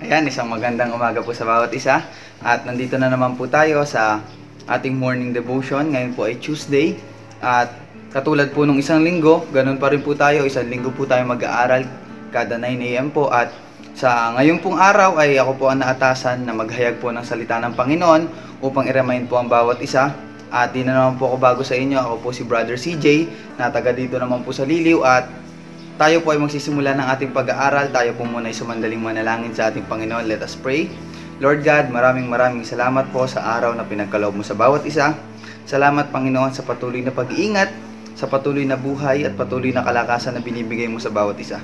Ayan, isang magandang umaga po sa bawat isa. At nandito na naman po tayo sa ating morning devotion. Ngayon po ay Tuesday. At katulad po nung isang linggo, ganun pa rin po tayo. Isang linggo po tayo mag-aaral kada 9 AM po. At sa ngayon pong araw ay ako po ang naatasan na maghayag po ng salita ng Panginoon upang i-remind po ang bawat isa. At di na naman po ako bago sa inyo. Ako po si Brother CJ na taga dito naman po sa Liliw. At tayo po ay magsisimula ng ating pag-aaral. Tayo po muna ay sumandaling manalangin sa ating Panginoon. Let us pray. Lord God, maraming salamat po sa araw na pinagkaloob mo sa bawat isa. Salamat Panginoon sa patuloy na pag-iingat, sa patuloy na buhay at patuloy na kalakasan na binibigay mo sa bawat isa.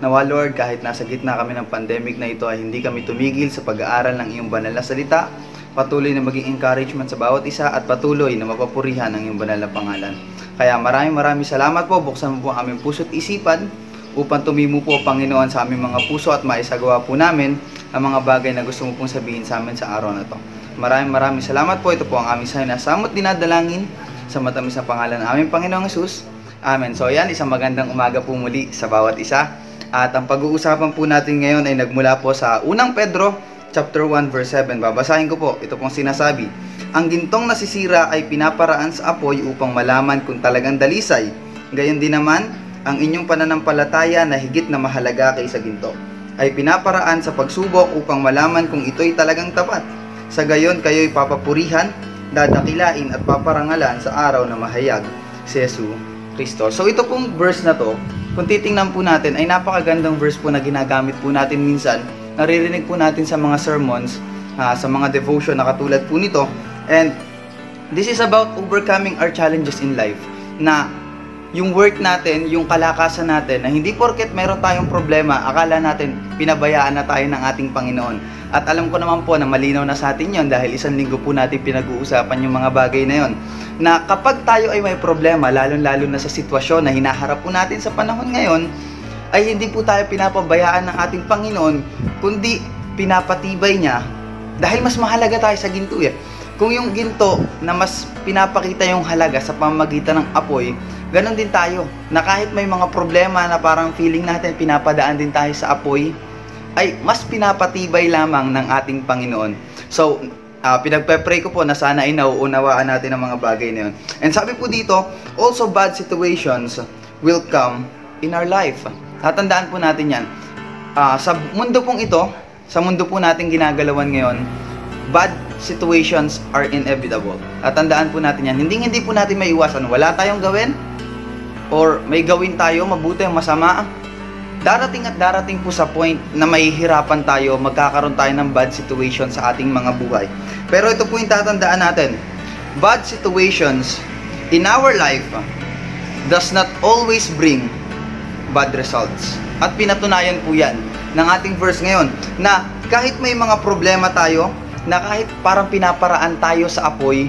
Nawa Lord, kahit nasa gitna kami ng pandemic na ito ay hindi kami tumigil sa pag-aaral ng iyong banal na salita. Patuloy na maging encouragement sa bawat isa at patuloy na mapapurihan ang iyong banal na pangalan. Kaya maraming salamat po. Buksan mo po ang aming puso't isipan upang tumimo po Panginoon sa aming mga puso at maisagawa po namin ang mga bagay na gusto mo pong sabihin sa amin sa araw na to. Maraming salamat po. Ito po ang aming sinasamot dinadalangin sa matamis na pangalan ng aming Panginoong Jesus. Amen. So yan, isang magandang umaga po muli sa bawat isa. At ang pag-uusapan po natin ngayon ay nagmula po sa unang Pedro chapter 1 verse 7. Babasahin ko po. Ito pong sinasabi. Ang gintong nasisira ay pinaparaan sa apoy upang malaman kung talagang dalisay. Gayon din naman, ang inyong pananampalataya na higit na mahalaga kaysa ginto ay pinaparaan sa pagsubok upang malaman kung ito'y talagang tapat. Sa gayon, kayo'y papapurihan, dadakilain at paparangalan sa araw na mahayag si Jesu Kristo. So ito pong verse na to, kung titingnan po natin, ay napakagandang verse po na ginagamit po natin minsan. Naririnig po natin sa mga sermons, sa mga devotion na katulad po nito. And this is about overcoming our challenges in life. Na yung work natin, yung kalakasan natin, na hindi porket meron tayong problema, akala natin pinabayaan na tayo ng ating Panginoon. At alam ko naman po na malinaw na sa atin yon dahil isang linggo po natin pinag-uusapan yung mga bagay na yon. Na kapag tayo ay may problema, lalo na sa sitwasyon na hinaharap po natin sa panahon ngayon, ay hindi po tayo pinapabayaan ng ating Panginoon, kundi pinapatibay niya dahil mas mahalaga tayo sa ginto eh. Kung yung ginto na mas pinapakita yung halaga sa pamamagitan ng apoy, ganon din tayo. Na kahit may mga problema na parang feeling natin pinapadaan din tayo sa apoy, ay mas pinapatibay lamang ng ating Panginoon. So, pinagpe-pray ko po na sana ay nauunawaan natin ang mga bagay na yun. And sabi po dito, also bad situations will come in our life. Tatandaan po natin yan. Sa mundo pong ito, sa mundo po natin ginagalawan ngayon, bad situations are inevitable. Tatandaan po natin yan. Hindi po natin maiwasan. Wala tayong gawin or may gawin tayo, mabuti o masama. Darating at darating po sa point na mahihirapan tayo, magkakaroon tayo ng bad situation sa ating mga buhay. Pero ito po yung tatandaan natin. Bad situations in our life does not always bring bad results. At pinatunayan po yan ng ating verse ngayon na kahit may mga problema tayo, na kahit parang pinaparaan tayo sa apoy,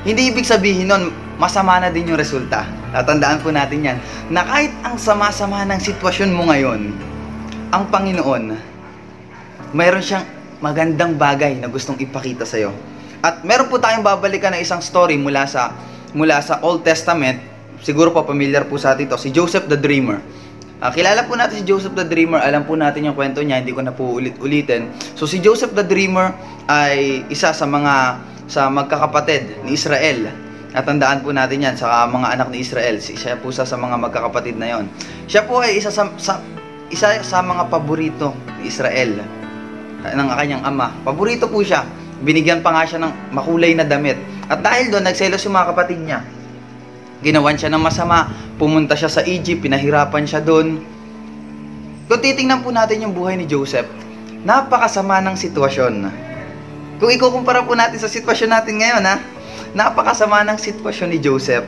hindi ibig sabihin nun, masama na din yung resulta. Tatandaan po natin yan, na kahit ang sama-sama ng sitwasyon mo ngayon, ang Panginoon, mayroon siyang magandang bagay na gustong ipakita sa'yo. At meron po tayong babalikan na isang story mula sa Old Testament. Siguro po familiar po sa atin ito, si Joseph the Dreamer. Kilala po natin si Joseph the Dreamer, alam po natin yung kwento niya, hindi ko na po ulit-ulitin. So si Joseph the Dreamer ay isa sa magkakapatid ni Israel. At tandaan po natin yan sa mga anak ni Israel. Siya po sa mga magkakapatid na yon. Siya po ay isa sa mga paborito ni Israel ng kanyang ama. Paborito po siya. Binigyan pa nga siya ng makulay na damit. At dahil doon, nagselos yung mga kapatid niya. Ginawan siya ng masama, pumunta siya sa Egypt, pinahirapan siya doon. Kung titingnan po natin yung buhay ni Joseph, napakasama ng sitwasyon. Kung ikukumpara po natin sa sitwasyon natin ngayon, napakasama ng sitwasyon ni Joseph.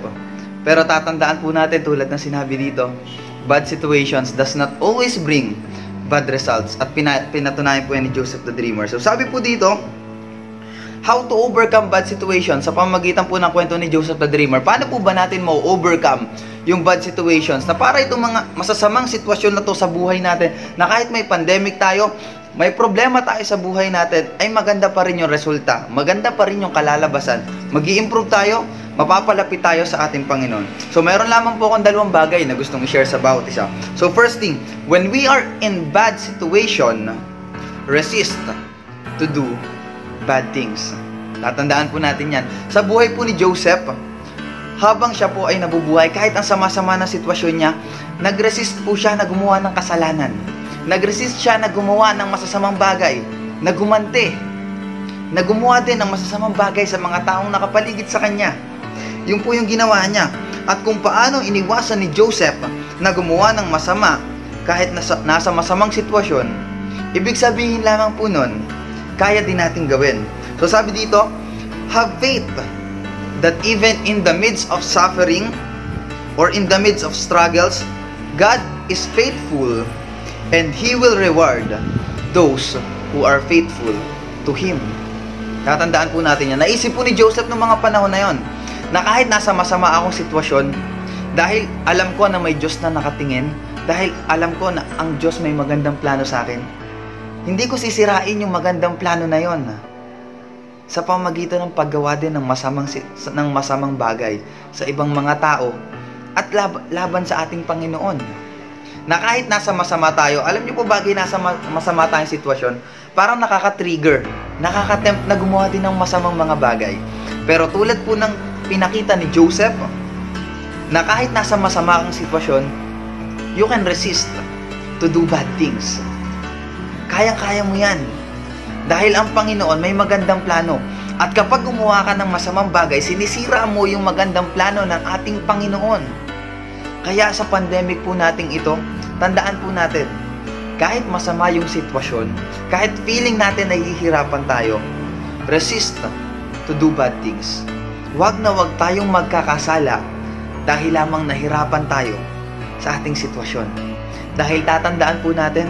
Pero tatandaan po natin tulad ng sinabi dito, bad situations does not always bring bad results. At pinatunayan po yan ni Joseph the Dreamer. So sabi po dito, how to overcome bad situations sa pamamagitan po ng kwento ni Joseph the Dreamer. Paano po ba natin ma-overcome yung bad situations na para itong mga masasamang sitwasyon na to sa buhay natin, na kahit may pandemic tayo, may problema tayo sa buhay natin, ay maganda pa rin yung resulta, maganda pa rin yung kalalabasan, mag-i-improve tayo, mapapalapit tayo sa ating Panginoon. So meron lamang po akong dalawang bagay na gustong i-share sa bawat isa. So first thing, when we are in bad situation, resist to do bad things. Tatandaan po natin yan. Sa buhay po ni Joseph, habang siya po ay nabubuhay, kahit ang sama-sama na sitwasyon niya, nag-resist po siya na gumawa ng kasalanan. Nag-resist siya na gumawa ng masasamang bagay, na gumante, na gumawa din ng masasamang bagay sa mga taong nakapaligid sa kanya. Yun po yung ginawa niya. At kung paano iniwasan ni Joseph na gumawa ng masama kahit nasa masamang sitwasyon, ibig sabihin lamang po nun, kaya din natin gawin. So sabi dito, have faith that even in the midst of suffering or in the midst of struggles, God is faithful and He will reward those who are faithful to Him. Tatandaan po natin yan. Naisip po ni Joseph noong mga panahon na yon, na kahit nasa masama akong sitwasyon, dahil alam ko na may Diyos na nakatingin, dahil alam ko na ang Diyos may magandang plano sa akin, hindi ko sisirain yung magandang plano na yon sa pamagitan ng paggawa din ng masamang bagay sa ibang mga tao at laban sa ating Panginoon. Na kahit nasa masama tayo, alam niyo po bagay nasa masama tayong sitwasyon, parang nakaka-trigger, nakaka-tempt na gumawa din ng masamang mga bagay. Pero tulad po ng pinakita ni Joseph, na kahit nasa masama kang sitwasyon, you can resist to do bad things. Kayang-kaya mo yan. Dahil ang Panginoon may magandang plano. At kapag gumawa ka ng masamang bagay, sinisira mo yung magandang plano ng ating Panginoon. Kaya sa pandemic po nating ito, tandaan po natin, kahit masama yung sitwasyon, kahit feeling natin nahihirapan tayo, resist to do bad things. Huwag na huwag tayong magkakasala dahil lamang nahirapan tayo sa ating sitwasyon. Dahil tatandaan po natin,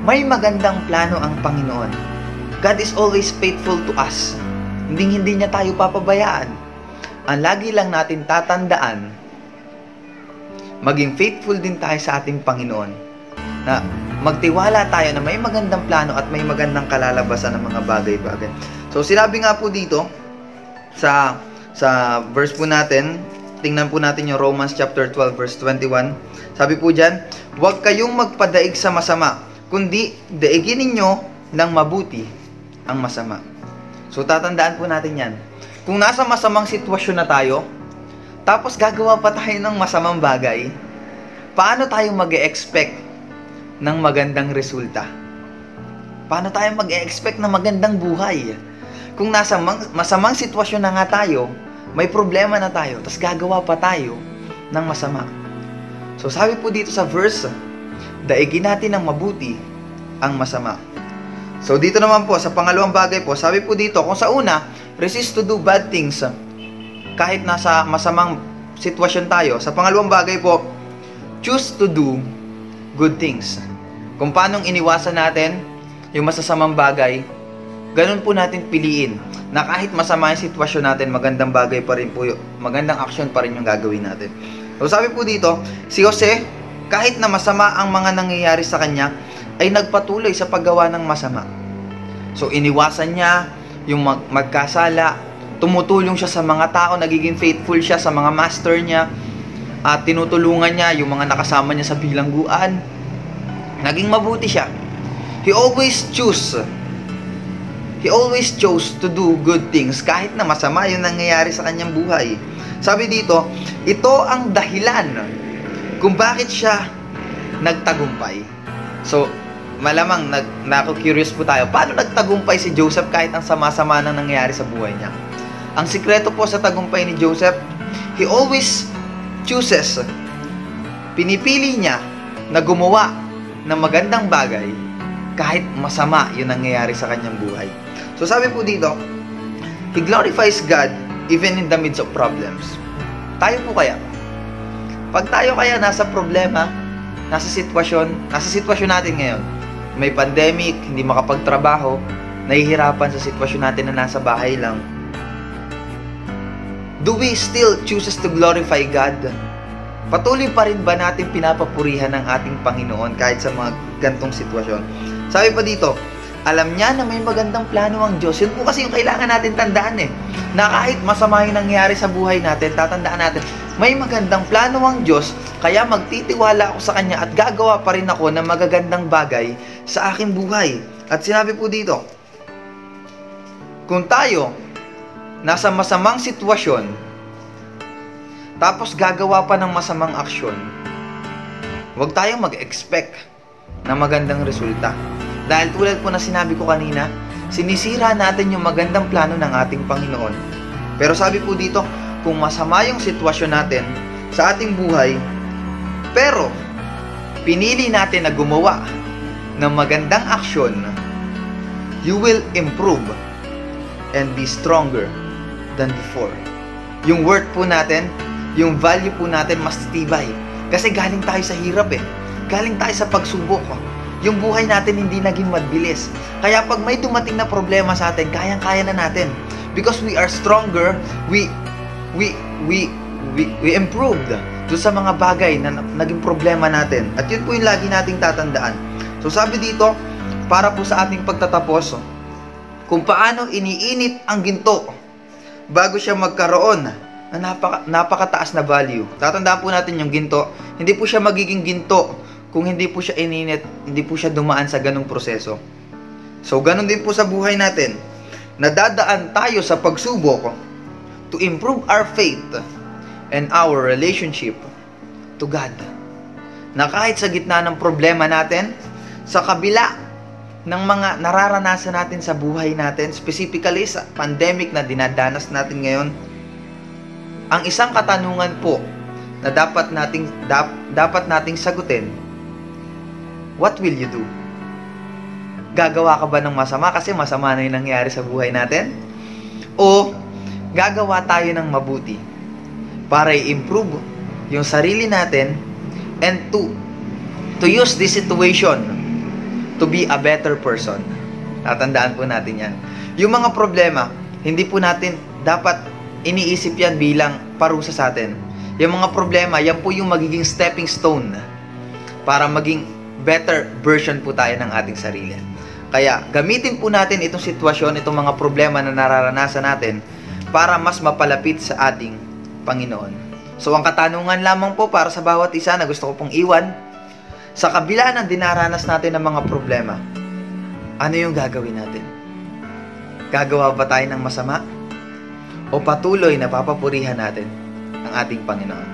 may magandang plano ang Panginoon. God is always faithful to us. Hindi niya tayo papabayaan. Ang lagi lang natin tatandaan, maging faithful din tayo sa ating Panginoon. Na magtiwala tayo na may magandang plano at may magandang kalalabasan ng mga bagay-bagay. So sinabi nga po dito sa verse po natin, tingnan po natin yung Romans chapter 12 verse 21. Sabi po diyan, huwag kayong magpadaig sa masama, kundi daigin ninyo ng mabuti ang masama. So tatandaan po natin yan. Kung nasa masamang sitwasyon na tayo, tapos gagawa pa tayo ng masamang bagay, paano tayo mag-e-expect ng magandang resulta? Paano tayo mag-e-expect ng magandang buhay? Kung nasa masamang sitwasyon na nga tayo, may problema na tayo, tapos gagawa pa tayo ng masama. So sabi po dito sa verse, daigin natin ng mabuti ang masama. So dito naman po, sa pangalawang bagay po, sabi po dito, kung sa una, resist to do bad things, kahit nasa masamang sitwasyon tayo. Sa pangalawang bagay po, choose to do good things. Kung paanong iniwasan natin yung masasamang bagay, ganun po natin piliin na kahit masama yung sitwasyon natin, magandang bagay pa rin po, magandang action pa rin yung gagawin natin. So sabi po dito, si Jose, kahit na masama ang mga nangyayari sa kanya, ay nagpatuloy sa paggawa ng masama. So iniwasan niya yung magkasala, tumutulong siya sa mga tao, nagiging faithful siya sa mga master niya, at tinutulungan niya yung mga nakasama niya sa bilangguan. Naging mabuti siya. He always chose to do good things kahit na masama yung nangyayari sa kanyang buhay. Sabi dito, ito ang dahilan kung bakit siya nagtagumpay. So, malamang nako-curious po tayo, paano nagtagumpay si Joseph kahit ang sama-sama na nangyayari sa buhay niya? Ang sikreto po sa tagumpay ni Joseph, he always chooses, pinipili niya na gumawa ng magandang bagay kahit masama yung nangyayari sa kanyang buhay. So sabi po dito, he glorifies God even in the midst of problems. Tayo po kaya? Pag tayo kaya nasa problema, nasa sitwasyon natin ngayon, may pandemic, hindi makapagtrabaho, nahihirapan sa sitwasyon natin na nasa bahay lang, do we still chooses to glorify God? Patuloy pa rin ba natin pinapapurihan ng ating Panginoon kahit sa mga gantong sitwasyon? Sabi pa dito, alam niya na may magandang plano ang Diyos. Yun po kasi yung kailangan natin tandaan na kahit masama yung nangyayari sa buhay natin, tatandaan natin, may magandang plano ang Diyos, kaya magtitiwala ako sa Kanya at gagawa pa rin ako ng magagandang bagay sa aking buhay. At sinabi po dito, kung tayo nasa masamang sitwasyon, tapos gagawa pa ng masamang aksyon, huwag tayong mag-expect na magandang resulta. Dahil tulad po na sinabi ko kanina, sinisira natin yung magandang plano ng ating Panginoon. Pero sabi po dito, kung masama yung sitwasyon natin sa ating buhay, pero pinili natin na gumawa ng magandang aksyon, you will improve and be stronger than before. Yung worth po natin, yung value po natin mas tibay. Kasi galing tayo sa hirap eh. Galing tayo sa pagsubok. Yung buhay natin hindi naging mabilis. Kaya pag may dumating na problema sa atin, kayang-kaya na natin. Because we are stronger, we improved doon sa mga bagay na naging problema natin. At yun po yung lagi nating tatandaan. So sabi dito, para po sa ating pagtatapos, kung paano iniinit ang ginto bago siya magkaroon na napakataas na value. Tatandaan po natin yung ginto, hindi po siya magiging ginto kung hindi po siya ininit, hindi po siya dumaan sa ganung proseso. So ganun din po sa buhay natin. Nadadaan tayo sa pagsubok to improve our faith and our relationship to God. Na kahit sa gitna ng problema natin, sa kabila ng mga nararanasan natin sa buhay natin, specifically sa pandemic na dinadanas natin ngayon, ang isang katanungan po na dapat nating sagutin, what will you do? Gagawa ka ba ng masama kasi masama na yung nangyari sa buhay natin? O gagawa tayo ng mabuti para i-improve yung sarili natin and to use this situation to be a better person. Tatandaan po natin yan. Yung mga problema, hindi po natin dapat iniisip yan bilang parusa sa atin. Yung mga problema, yan po yung magiging stepping stone para maging better version po tayo ng ating sarili. Kaya gamitin po natin itong sitwasyon, itong mga problema na nararanasan natin para mas mapalapit sa ating Panginoon. So ang katanungan lamang po para sa bawat isa na gusto ko pong iwan, sa kabila ng dinaranas natin ng mga problema, ano yung gagawin natin? Gagawa ba tayo ng masama? O patuloy na papupurihan natin ang ating Panginoon?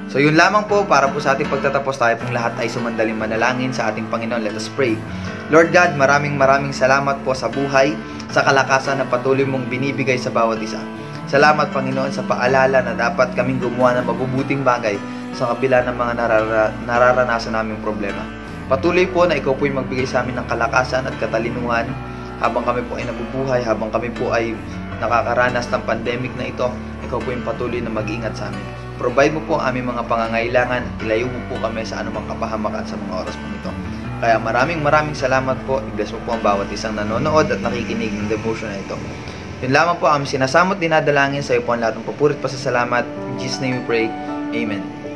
So yun lamang po para po sa ating pagtatapos, tayo pong lahat ay sumandaling manalangin sa ating Panginoon. Let us pray. Lord God, maraming salamat po sa buhay, sa kalakasan na patuloy mong binibigay sa bawat isa. Salamat Panginoon sa paalala na dapat kaming gumawa ng mabubuting bagay sa kabila ng mga nararanasan naming problema. Patuloy po na ikaw po yung magbigay sa amin ng kalakasan at katalinuhan habang kami po ay nabubuhay, habang kami po ay nakakaranas ng pandemic na ito. Ikaw po yung patuloy na mag-ingat sa amin. Provide mo po ang aming mga pangangailangan, ilayo mo po kami sa anumang kapahamakan sa mga oras po nito. Kaya maraming salamat po. I-bless mo po ang bawat isang nanonood at nakikinig ng devotion na ito. Yun lamang po ang aming sinasamot, dinadalangin sa iyo po ang lahat ng papurit, pasasalamat. In Jesus' name we pray. Amen.